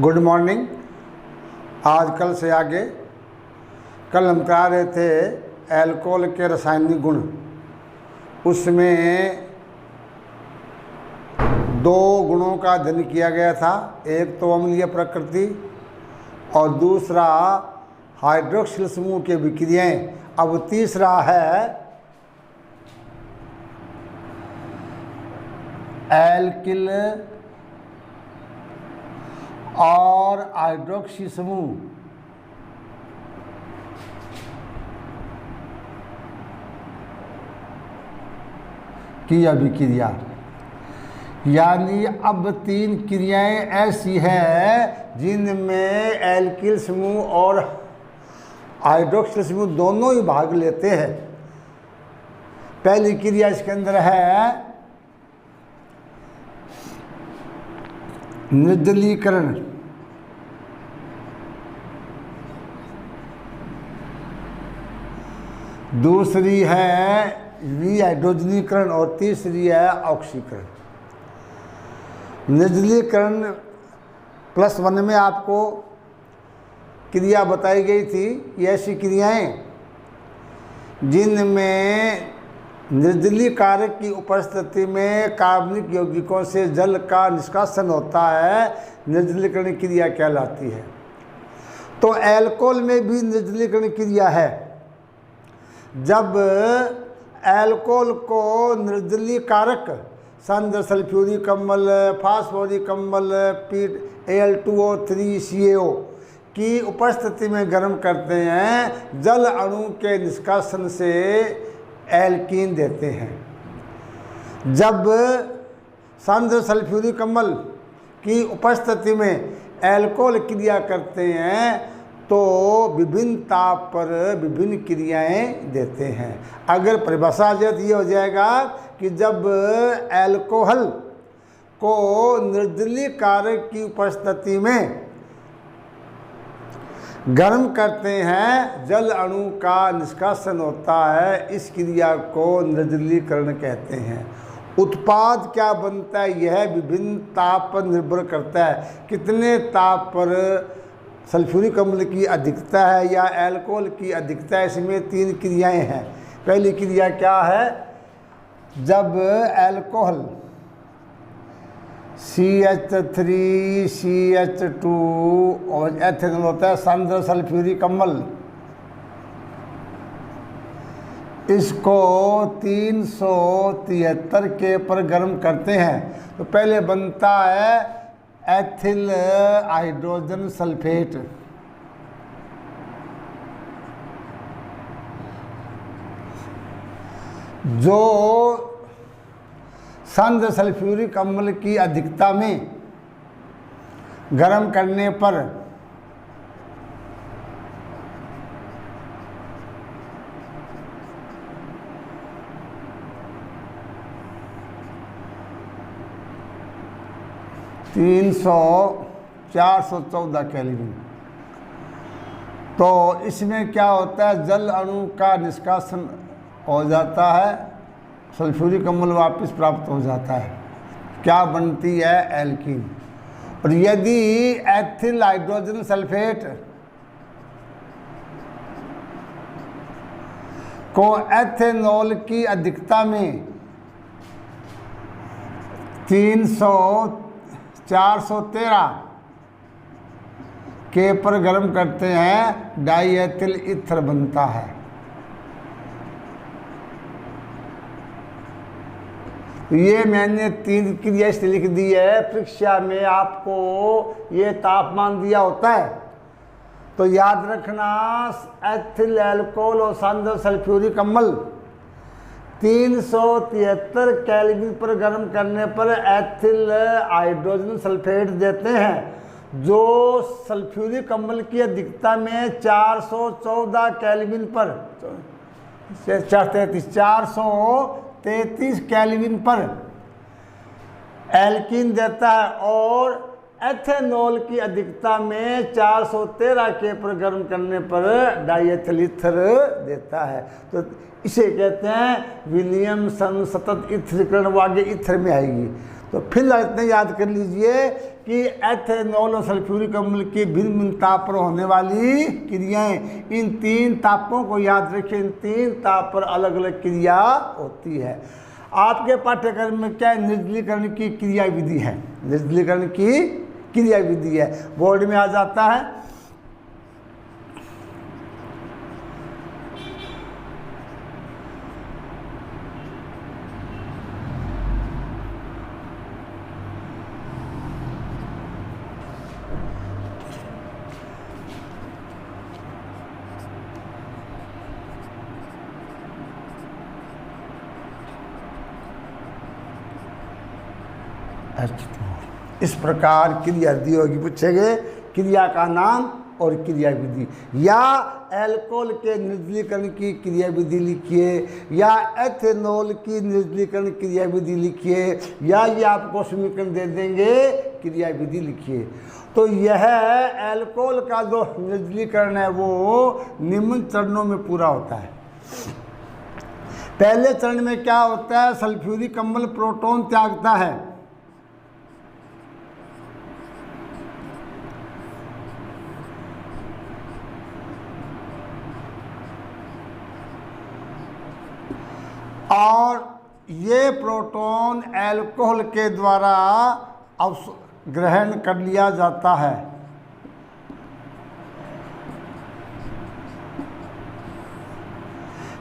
Good morning. आज कल से आगे कल हम करा रहे थे अल्कोहल के रासायनिक गुण। उसमें दो गुणों का अध्ययन किया गया था, एक तो अम्लीय प्रकृति और दूसरा हाइड्रोक्सिल समूह के विक्रियाएं। अब तीसरा है एल्किल और हाइड्रोक्सी समूह की अभिक्रिया। यानी अब तीन क्रियाएं ऐसी हैं जिनमें एल्किल समूह और हाइड्रोक्सिल समूह दोनों ही भाग लेते हैं। पहली क्रिया इसके अंदर है निर्जलीकरण, दूसरी है विहाइड्रोजनीकरण और तीसरी है ऑक्सीकरण। निर्जलीकरण +1 में आपको क्रिया बताई गई थी। ये ऐसी क्रियाएं जिनमें निर्जलीय कारक की उपस्थिति में कार्बनिक यौगिकों से जल का निष्कासन होता है, निर्जलीकरण क्रिया कहलाती है। तो अल्कोहल में भी निर्जलीकरण क्रिया है। जब अल्कोहल को निर्जलीय कारक सांद्र सल्फ्यूरिक अम्ल, फास्फोरिक अम्ल, Al2O3CaO की उपस्थिति में गर्म करते हैं, जल अणु के निष्कासन से एल्कीन देते हैं। जब सांद्र सल्फ्यूरिक अम्ल की उपस्थिति में अल्कोहल क्रिया करते हैं तो विभिन्न ताप पर विभिन्न क्रियाएं देते हैं। अगर परिभाषा ये हो जाएगा कि जब अल्कोहल को निर्जलीय कारक की उपस्थिति में गर्म करते हैं, जल अणु का निष्कासन होता है, इस क्रिया को निर्जलीकरण कहते हैं। उत्पाद क्या बनता है यह विभिन्न ताप पर निर्भर करता है। कितने ताप पर सल्फ्यूरिक अम्ल की अधिकता है या अल्कोहल की अधिकता है, इसमें तीन क्रियाएं हैं। पहली क्रिया क्या है, जब अल्कोहल CH3 CH2 और एथेनॉल होता है सांद्र सल्फ्यूरिक अम्ल, इसको 373 के पर गर्म करते हैं तो पहले बनता है एथिल हाइड्रोजन सल्फेट। जो सांद्र सल्फ्यूरिक अम्ल की अधिकता में गर्म करने पर तीन 414 केल्विन। तो इसमें क्या होता है, जल अणु का निष्कासन हो जाता है, सल्फ्यूरिक अम्ल वापस प्राप्त हो जाता है। क्या बनती है, एल्कीन। और यदि एथिल हाइड्रोजन सल्फेट को एथेनॉल की अधिकता में 413 के पर गर्म करते हैं, डाईएथिल ईथर बनता है। ये मैंने तीन क्रिया इसलिए लिख दी है, परीक्षा में आपको ये तापमान दिया होता है तो याद रखना, एथिल अल्कोहल और सांद्र सल्फ्यूरिक अम्ल 373 केल्विन पर गर्म करने पर एथिल हाइड्रोजन सल्फेट देते हैं, जो सल्फ्यूरिक अम्ल की अधिकता में 414 केल्विन पर 433 केल्विन पर एल्कीन देता है और एथेनॉल की अधिकता में 413 के पर गर्म करने पर डाईएथिल ईथर देता है। तो इसे कहते हैं विलियमसन सतत ईथरीकरण, वो आगे ईथर में आएगी। तो तो फिर इतने याद कर लीजिए कि एथेनॉल और सल्फ्यूरिक अम्ल की भिन्न भिन्न ताप पर होने वाली क्रियाएं, इन 3 तापों को याद रखिए। इन 3 ताप पर अलग अलग क्रिया होती है। आपके पाठ्यक्रम में क्या निर्जलीकरण की क्रिया विधि है, निर्जलीकरण की क्रिया विधि है, बोर्ड में आ जाता है। इस प्रकार क्रिया दी होगी, पूछेंगे क्रिया का नाम और क्रिया विधि, या एल्कोहल के निर्जलीकरण की क्रिया विधि लिखिए, या एथेनॉल की निर्जलीकरण क्रिया विधि लिखिए, या ये आपको समीकरण दे देंगे, क्रिया विधि लिखिए। तो यह एल्कोहल का जो निर्जलीकरण है वो निम्न चरणों में पूरा होता है। पहले चरण में क्या होता है, सल्फ्यूरिक अम्ल प्रोटॉन त्यागता है, और ये प्रोटॉन एल्कोहल के द्वारा ग्रहण कर लिया जाता है।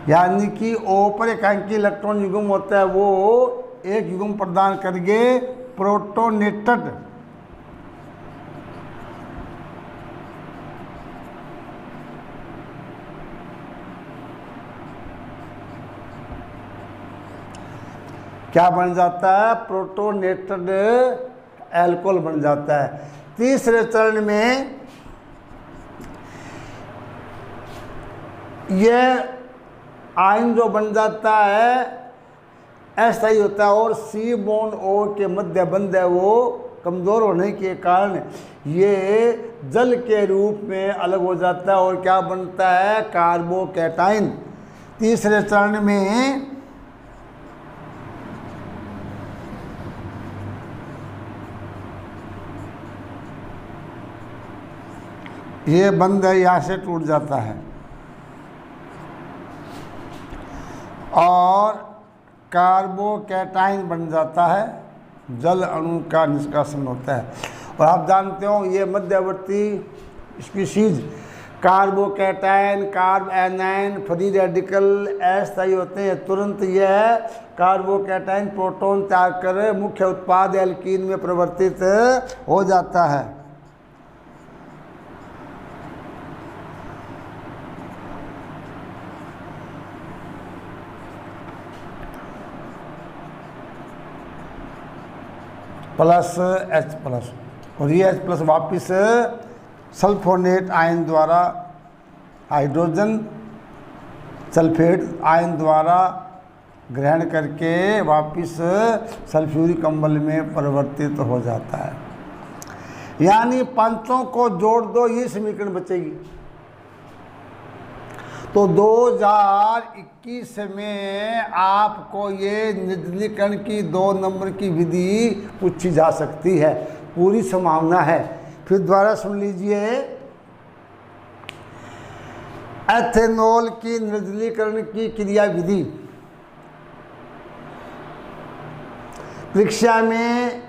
यानी कि O पर एकांकी इलेक्ट्रॉन युग्म होता है, वो एक युग्म प्रदान करके प्रोटोनेटेड क्या बन जाता है, प्रोटोनेटेड एल्कोहल बन जाता है। तीसरे चरण में यह आयन जो बन जाता है ऐसा ही होता है, और C बॉन्ड O के मध्य बंध है वो कमज़ोर होने के कारण ये जल के रूप में अलग हो जाता है और क्या बनता है, कार्बोकैटाइन। तीसरे चरण में ये बंध है, यहाँ से टूट जाता है और कार्बोकैटाइन बन जाता है, जल अणु का निष्कासन होता है। और आप जानते हो ये मध्यवर्ती species carbocation, carb A9, free radical ऐसा ही होते हैं। तुरंत यह कार्बोकैटाइन प्रोटॉन त्याग कर मुख्य उत्पाद एल्कीन में परिवर्तित हो जाता है। प्लस H+, और ये H+ वापिस सल्फोनेट आयन द्वारा हाइड्रोजन सल्फेट आयन द्वारा ग्रहण करके वापिस सल्फ्यूरिक अम्ल में परिवर्तित हो जाता है। यानी पांचों को जोड़ दो, ये समीकरण बचेगी। तो 2021 में आपको ये निर्जलीकरण की 2 नंबर की विधि पूछी जा सकती है, पूरी संभावना है। फिर दोबारा सुन लीजिए, एथेनॉल की निर्जलीकरण की क्रिया विधि परीक्षा में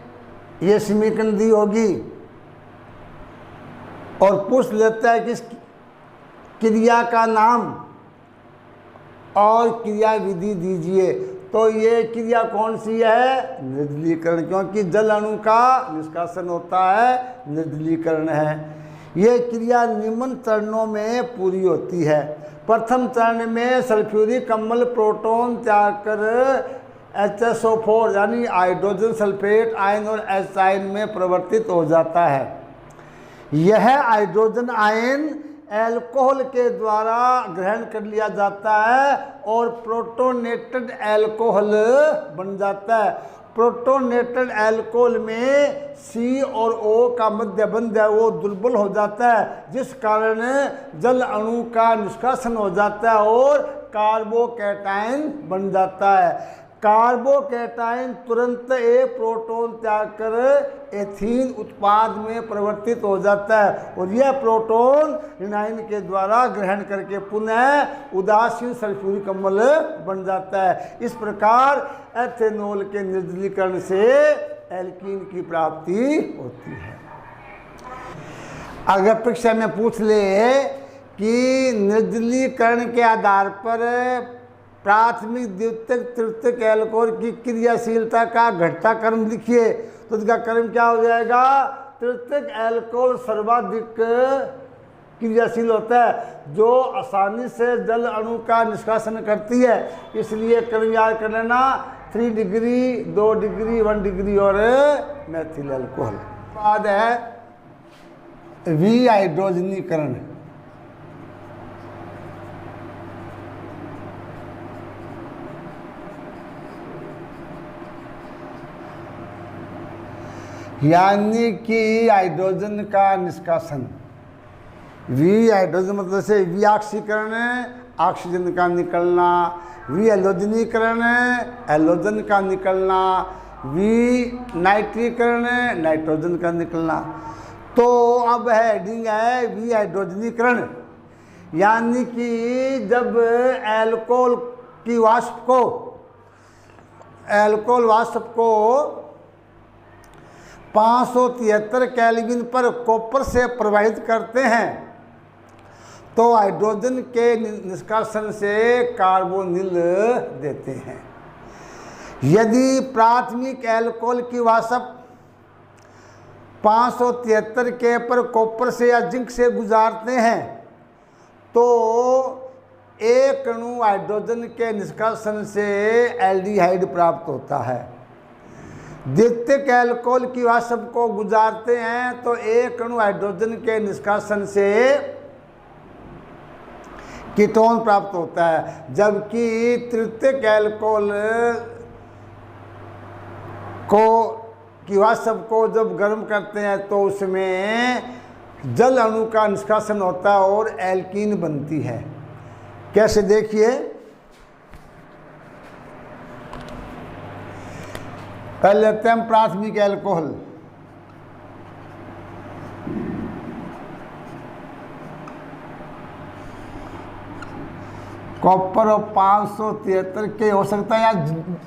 ये समीकरण दी होगी और पूछ लेता है कि इस क्रिया का नाम और क्रिया विधि दीजिए। तो ये क्रिया कौन सी है, निर्जलीकरण, क्योंकि जल अणु का निष्कासन होता है, निर्जलीकरण है। ये क्रिया निम्न चरणों में पूरी होती है। प्रथम चरण में सल्फ्यूरिक अम्ल प्रोटॉन त्याग कर HSO4 यानी हाइड्रोजन सल्फेट आयन और H आयन में परिवर्तित हो जाता है। यह हाइड्रोजन आयन एल्कोहल के द्वारा ग्रहण कर लिया जाता है और प्रोटोनेटेड एल्कोहल बन जाता है। प्रोटोनेटेड एल्कोहल में C और O का मध्य बंध है वो दुर्बल हो जाता है, जिस कारण जल अणु का निष्कासन हो जाता है और कार्बोकैटाइन बन जाता है। कार्बोकैटायन तुरंत एक प्रोटॉन त्याग कर एथीन उत्पाद में परिवर्तित हो जाता है और यह प्रोटॉन ऋणायन के द्वारा ग्रहण करके पुनः उदासीन सल्फ्यूरिक अम्ल बन जाता है। इस प्रकार एथेनॉल के निर्जलीकरण से एल्कीन की प्राप्ति होती है। अगर परीक्षा में पूछ ले कि निर्जलीकरण के आधार पर प्राथमिक द्वितीयक तृतीयक एल्कोहल की क्रियाशीलता का घटता क्रम लिखिए, तो इसका क्रम क्या हो जाएगा? तृतीयक एल्कोहल सर्वाधिक क्रियाशील होता है जो आसानी से जल अणु का निष्कासन करती है, इसलिए क्रम याद कर लेना 3 डिग्री, 2 डिग्री, 1 डिग्री और मैथिल एल्कोहल। बाद है विहाइड्रोजनीकरण। यानी कि हाइड्रोजन का निष्कासन। विहाइड्रोजन मतलब से विऑक्सीकरण ऑक्सीजन का निकलना, विहेलोजनीकरण हेलोजन का निकलना, विनाइट्रीकरण नाइट्रोजन का निकलना। तो अब हेडिंग है विहाइड्रोजनीकरण, यानी कि जब एल्कोहल वाष्प को 573 केल्विन पर कॉपर से प्रवाहित करते हैं तो हाइड्रोजन के निष्कासन से कार्बोनिल देते हैं। यदि प्राथमिक एल्कोहल की वाष्प 573 के पर कॉपर से या जिंक से गुजारते हैं तो एक अणु हाइड्रोजन के निष्कासन से एल्डिहाइड प्राप्त होता है। द्वितीयक एल्कोहल की वाष्प को गुजारते हैं तो एक अणु हाइड्रोजन के निष्कासन से कीटोन प्राप्त होता है, जबकि तृतीयक एल्कोहल की वाष्प को जब गर्म करते हैं तो उसमें जल अणु का निष्कासन होता है और एल्कीन बनती है। कैसे देखिए, पहले लेते हैं प्राथमिक एल्कोहल। कॉपर और 573 के हो सकता है या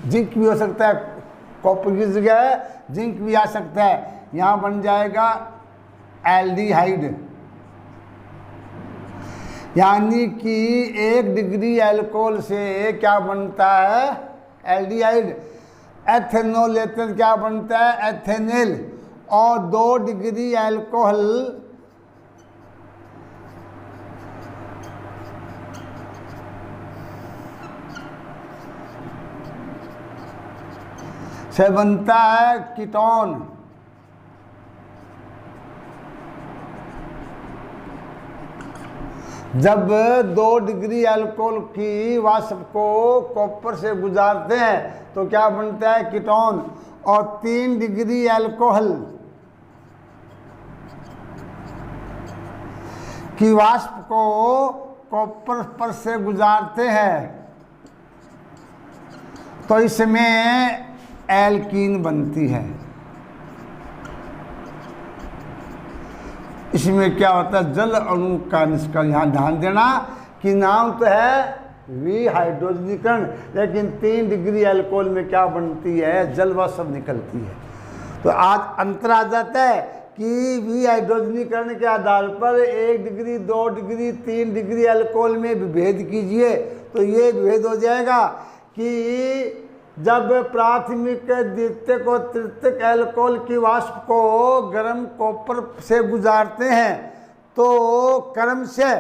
जिंक भी हो सकता है, कॉपर की जगह जिंक भी आ सकता है। यहाँ बन जाएगा एल्डिहाइड, यानी कि 1 डिग्री एल्कोहल से क्या बनता है? एल्डिहाइड। एथेनॉल लेते हैं क्या बनता है? एथेनेल। और 2 डिग्री एल्कोहल से बनता है कीटोन। जब 2 डिग्री अल्कोहल की वाष्प को कॉपर से गुजारते हैं तो क्या बनता है? कीटोन। और 3 डिग्री अल्कोहल की वाष्प को कॉपर पर से गुजारते हैं तो इसमें एल्कीन बनती है। इसमें क्या होता है? जल अणु का निष्कासन। यहाँ ध्यान देना कि नाम तो है विहाइड्रोजनीकरण, लेकिन 3 डिग्री अल्कोहल में क्या बनती है? जल वाष्प निकलती है। तो आज अंतर आ जाता है कि विहाइड्रोजनीकरण के आधार पर 1 डिग्री, 2 डिग्री, 3 डिग्री अल्कोहल में विभेद कीजिए तो ये विभेद हो जाएगा कि जब प्राथमिक, द्वितीयक और तृतीयक एल्कोहल की वाष्प को गर्म कॉपर से गुजारते हैं तो क्रम से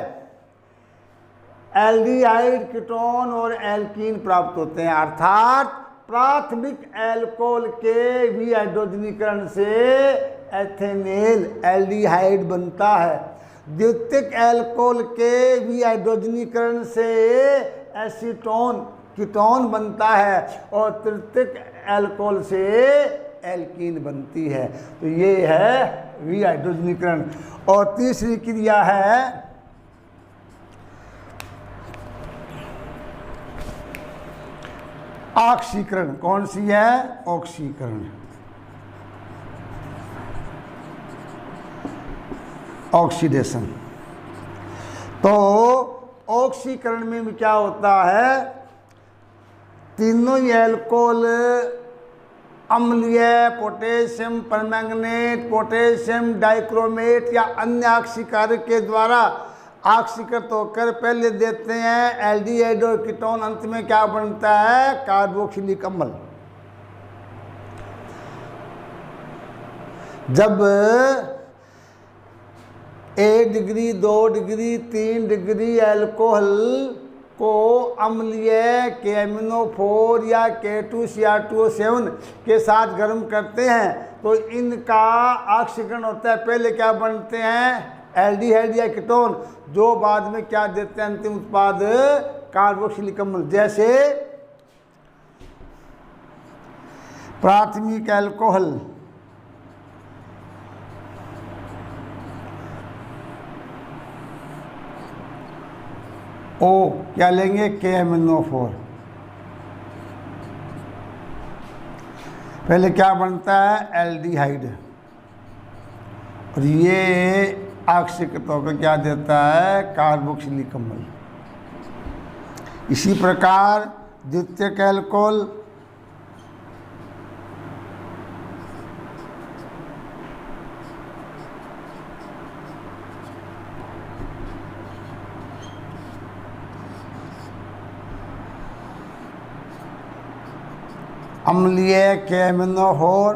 एल्डिहाइड, कीटोन और एल्कीन प्राप्त होते हैं। अर्थात प्राथमिक एल्कोहल के विहाइड्रोजनीकरण से एथेनेल एल्डिहाइड बनता है, द्वितीयक एल्कोहल के विहाइड्रोजनीकरण से एसीटोन कीटोन बनता है और तृतीयक एल्कोहल से एल्कीन बनती है। तो ये है विहाइड्रोजनीकरण। और तीसरी क्रिया है ऑक्सीकरण। कौन सी है? ऑक्सीकरण। ऑक्सीडेशन। तो ऑक्सीकरण में क्या होता है, तीनों ही अल्कोहल अम्लीय, पोटेशियम परमैंगनेट, पोटेशियम डाइक्रोमेट या अन्य ऑक्सीकारक के द्वारा ऑक्सीकृत होकर पहले देते हैं एल्डिहाइड और कीटोन, अंत में क्या बनता है? कार्बोक्सिलिक अम्ल। जब 1 डिग्री, 2 डिग्री, 3 डिग्री अल्कोहल को अम्लीय KMnO4 या K2Cr2O7 के साथ गर्म करते हैं तो इनका ऑक्सीकरण होता है। पहले क्या बनते हैं? एल्डिहाइड या कीटोन, जो बाद में क्या देते हैं? अंतिम उत्पाद कार्बोक्सिलिक अम्ल। जैसे प्राथमिक अल्कोहल ओ क्या लेंगे? KMnO4। पहले क्या बनता है? एल्डिहाइड, और ये ऑक्सीकृत होकर क्या देता है? कार्बोक्सिलिक अम्ल। इसी प्रकार द्वितीयक अल्कोहल अम्लीय KMnO4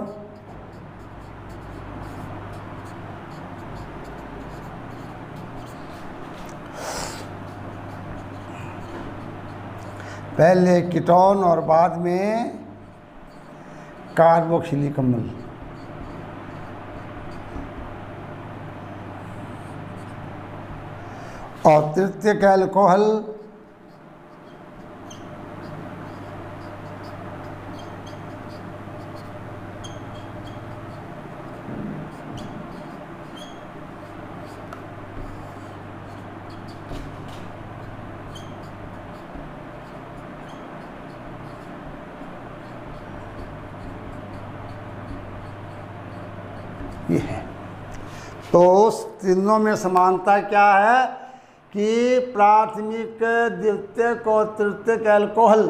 पहले कीटोन और बाद में कार्बोक्सिलिक अम्ल। और तृतीयक अल्कोहल ये है। तो तीनों में समानता क्या है कि प्राथमिक, द्वितीयक और तृतीयक अल्कोहल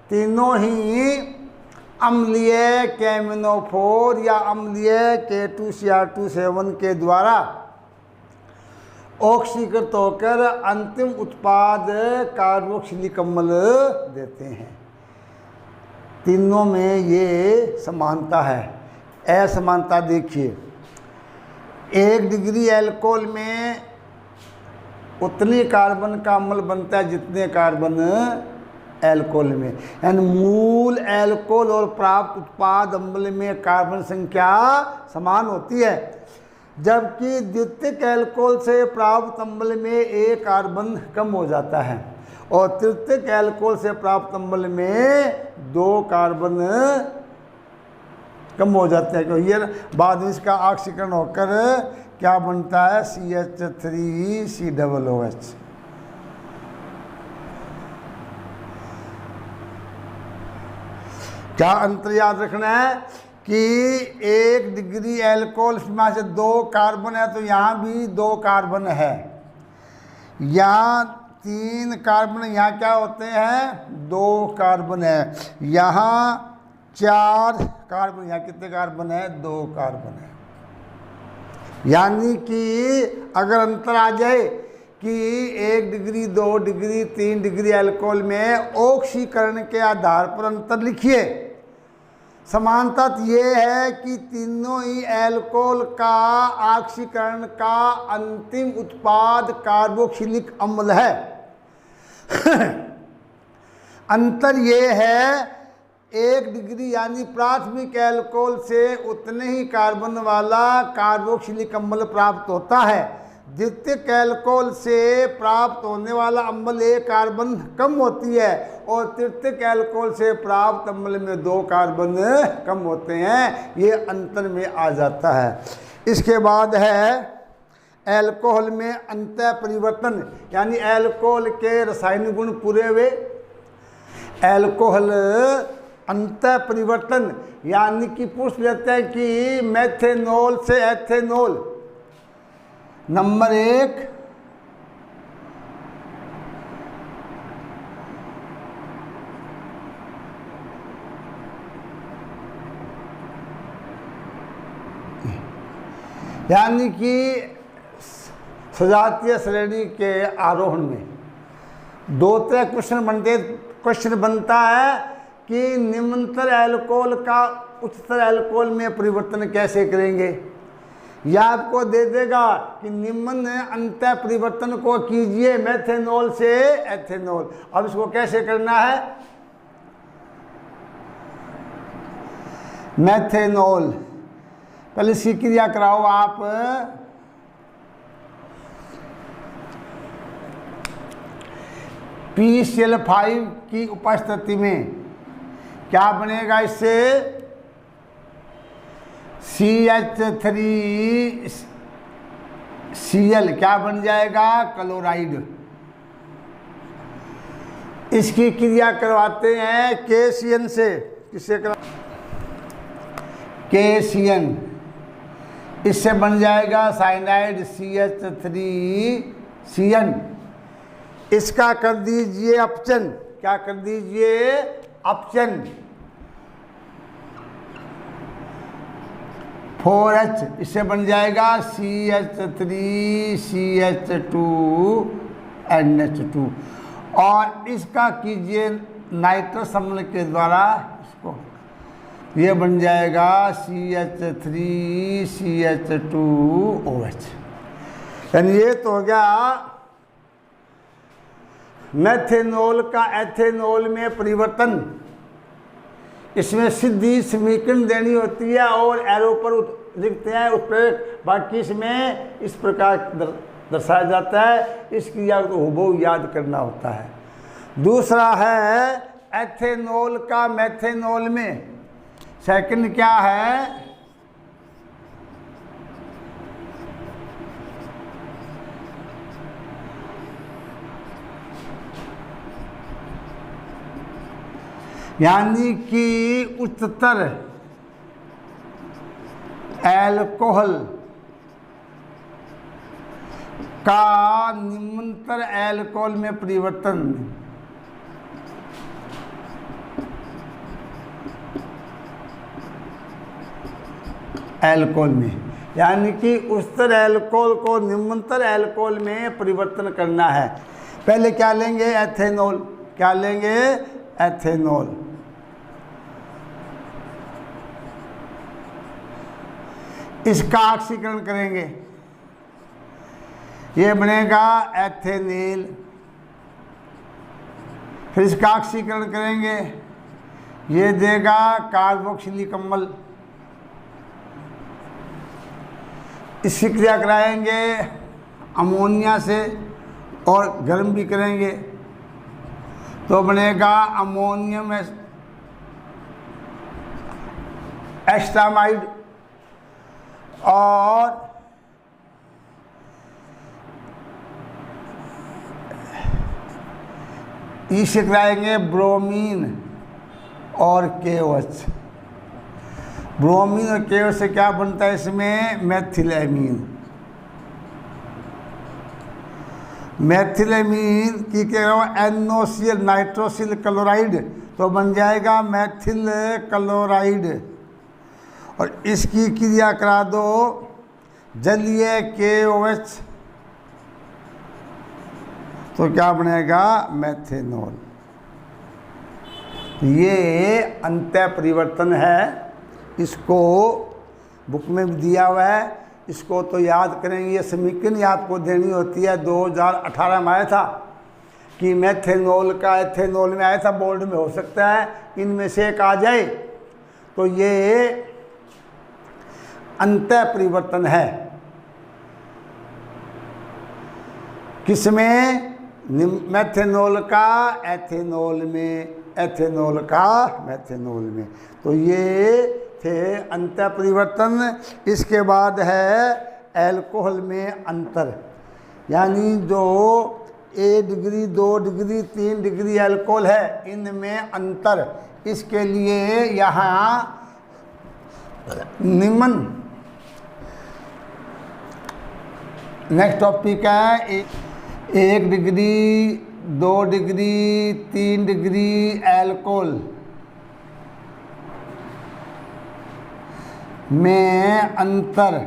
तीनों ही अम्लीय KMnO4 या अम्लीय K2Cr2O7 के द्वारा ऑक्सीकृत होकर अंतिम उत्पाद कार्बोक्सिलिक अम्ल देते हैं। तीनों में ये समानता है। असमानता देखिए, 1 डिग्री अल्कोहल में उतने कार्बन का अम्ल बनता है जितने कार्बन अल्कोहल में, यानी मूल अल्कोहल और प्राप्त उत्पाद अम्ल में कार्बन संख्या समान होती है, जबकि द्वितीयक अल्कोहल से प्राप्त अम्ल में 1 कार्बन कम हो जाता है और तृतीयक अल्कोहल से प्राप्त अम्ल में 2 कार्बन कम हो जाते हैं। क्योंकि ये बाद में इसका ऑक्सीकरण होकर क्या बनता है? CH3COOH। क्या अंतर याद रखना है कि 1 डिग्री अल्कोहल में से 2 कार्बन है तो यहाँ भी 2 कार्बन है, यहाँ 3 कार्बन, यहाँ क्या होते हैं? 2 कार्बन है, यहाँ 4 कार्बन, यहाँ कितने कार्बन है? 2 कार्बन है। यानी कि अगर अंतर आ जाए कि 1 डिग्री, 2 डिग्री, 3 डिग्री अल्कोहल में ऑक्सीकरण के आधार पर अंतर लिखिए। समानता ये है कि तीनों ही अल्कोहल का ऑक्सीकरण का अंतिम उत्पाद कार्बोक्सिलिक अम्ल है। अंतर ये है 1 डिग्री यानी प्राथमिक अल्कोहल से उतने ही कार्बन वाला कार्बोक्सिलिक अम्ल प्राप्त होता है, द्वितीयक अल्कोहल से प्राप्त होने वाला अम्ल 1 कार्बन कम होती है और तृतीयक अल्कोहल से प्राप्त अम्ल में 2 कार्बन कम होते हैं। ये अंतर में आ जाता है। इसके बाद है अल्कोहल में अंतः परिवर्तन, यानी अल्कोहल के रासायनिक गुण पूरे हुए। एल्कोहल अंतः परिवर्तन, यानी कि पूछ लेते हैं कि मेथेनॉल से एथेनॉल। नंबर 1, यानी कि सजातीय श्रेणी के आरोहण में 2 तरह क्वेश्चन बनता है कि निम्नतर एल्कोहल का उच्चतर एल्कोहल में परिवर्तन कैसे करेंगे। यह आपको दे देगा कि निम्न अंतः परिवर्तन को कीजिए मेथेनॉल से एथेनॉल। अब इसको कैसे करना है। मेथेनॉल, पहले इसकी क्रिया कराओ आप। PCl5 की उपस्थिति में क्या बनेगा, इससे CH3Cl क्या बन जाएगा, क्लोराइड। इसकी क्रिया करवाते हैं KCN से। किससे करा, KCN, इससे बन जाएगा साइनाइड CH3Cn। इसका कर दीजिए अपचन, क्या कर दीजिए, अपचन। 4H, इससे बन जाएगा CH3CH2NH2। और इसका कीजिए नाइट्रस अम्ल के द्वारा, इसको ये बन जाएगा CH3CH2OH। यानी ये तो हो गया मेथेनॉल का एथेनॉल में परिवर्तन। इसमें सीधी समीकरण देनी होती है और एरो पर लिखते हैं उस पर, बाकी इसमें इस प्रकार दर्शाया जाता है। इस क्रिया को हुबहू याद करना होता है। दूसरा है एथेनॉल का मेथेनॉल में। सेकंड क्या है, यानी कि उच्चतर एल्कोहल का निम्नतर एल्कोहल में परिवर्तन। एल्कोहल में, यानी कि उच्चतर एल्कोहल को निम्नतर एल्कोहल में परिवर्तन करना है। पहले क्या लेंगे, एथेनॉल। क्या लेंगे, एथेनॉल। इसका ऑक्सीकरण करेंगे, ये बनेगा एथेनेल। फिर इसका ऑक्सीकरण करेंगे, ये देगा कार्बोक्सिलिक अम्ल। इसकी क्रिया कराएंगे अमोनिया से और गर्म भी करेंगे तो बनेगा अमोनियम एस्टामाइड। और इसे कराएंगे ब्रोमीन और KOH। ब्रोमीन और KOH से क्या बनता है, इसमें मेथिलेमीन। मेथिलेमीन की क्या NOCl नाइट्रोसिल क्लोराइड, तो बन जाएगा मेथिल क्लोराइड। और इसकी क्रिया करा दो जलीय KOH, तो क्या बनेगा, मेथेनॉल। ये अंतः परिवर्तन है। इसको बुक में भी दिया हुआ है, इसको तो याद करेंगे। ये समीकरण आपको देनी होती है। 2018 में आया था कि मेथेनॉल का एथेनॉल में आया था, बोर्ड में हो सकता है इनमें से एक आ जाए। तो ये अंतः परिवर्तन है। किसमें, मेथेनॉल का एथेनॉल में, एथेनॉल का मेथेनॉल में। तो ये थे अंतः परिवर्तन। इसके बाद है एल्कोहल में अंतर, यानी जो 1 डिग्री 2 डिग्री 3 डिग्री अल्कोहल है, इनमें अंतर। इसके लिए यहाँ निम्न नेक्स्ट टॉपिक है 1 डिग्री 2 डिग्री 3 डिग्री अल्कोहल में अंतर।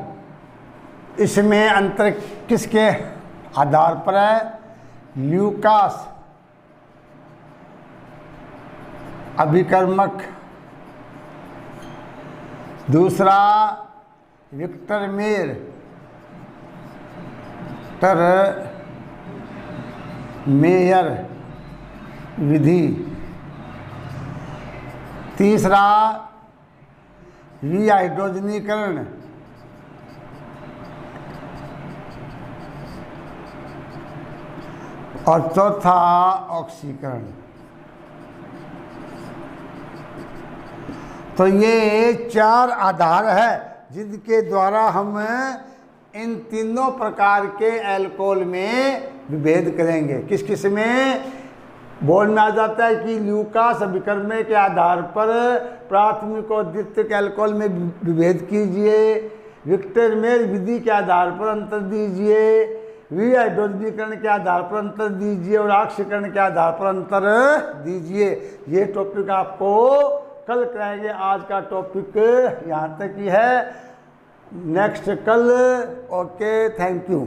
इसमें अंतर किसके आधार पर है? ल्यूकास अभिकर्मक, दूसरा विक्टर मेयर विधि, तीसरा विहाइड्रोजनीकरण, और चौथा ऑक्सीकरण। तो ये 4 आधार है जिनके द्वारा हम इन तीनों प्रकार के अल्कोहल में विभेद करेंगे। किस किस में? बोर्ड में आ जाता है कि ल्यूकास अभिकर्मक के आधार पर प्राथमिक और द्वितीयक अल्कोहल में विभेद कीजिए, विक्टर मेयर विधि के आधार पर अंतर दीजिए, विहाइड्रोजनीकरण के आधार पर अंतर दीजिए और ऑक्सीकरण के आधार पर अंतर दीजिए। ये टॉपिक आपको कल कराएंगे। आज का टॉपिक यहाँ तक ही है, नेक्स्ट कल। Okay, thank you.